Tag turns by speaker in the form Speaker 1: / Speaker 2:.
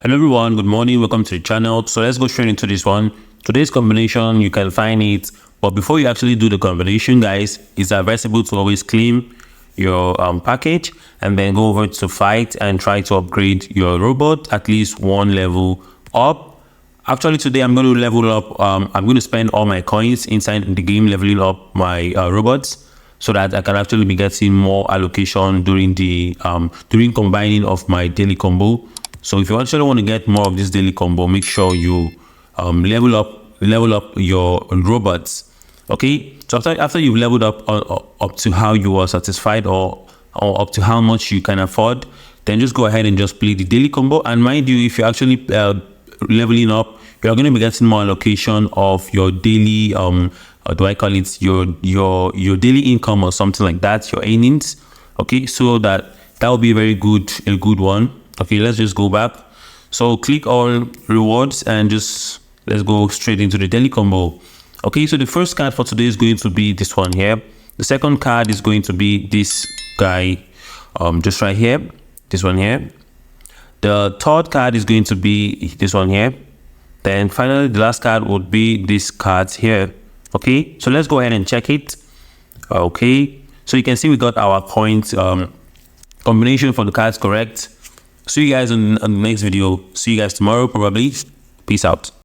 Speaker 1: Hello everyone, good morning, welcome to the channel. So let's go straight into this one. Today's combination, you can find it, but before you actually do the combination, guys, it's advisable to always clean your package and then go over to fight and try to upgrade your robot at least one level up. Actually today I'm going to level up, I'm going to spend all my coins inside the game leveling up my robots, so that I can actually be getting more allocation during the during combining of my daily combo. So if you actually want to get more of this daily combo, make sure you level up your robots. Okay, so after you've leveled up to how you are satisfied, or up to how much you can afford, then just go ahead and just play the daily combo. And mind you, if you're actually leveling up, you're going to be getting more allocation of your daily do I call it your daily income or something like that, your earnings. Okay, so that will be a good one. Okay, let's just go back. So click on rewards and just let's go straight into the daily combo. Okay, so the first card for today is going to be this one here. The second card is going to be this guy, just right here, this one here. The third card is going to be this one here. Then finally the last card would be this card here. Okay, so let's go ahead and check it. Okay, so you can see we got our points combination for the cards correct. See you guys on the next video. See you guys tomorrow probably. Peace out.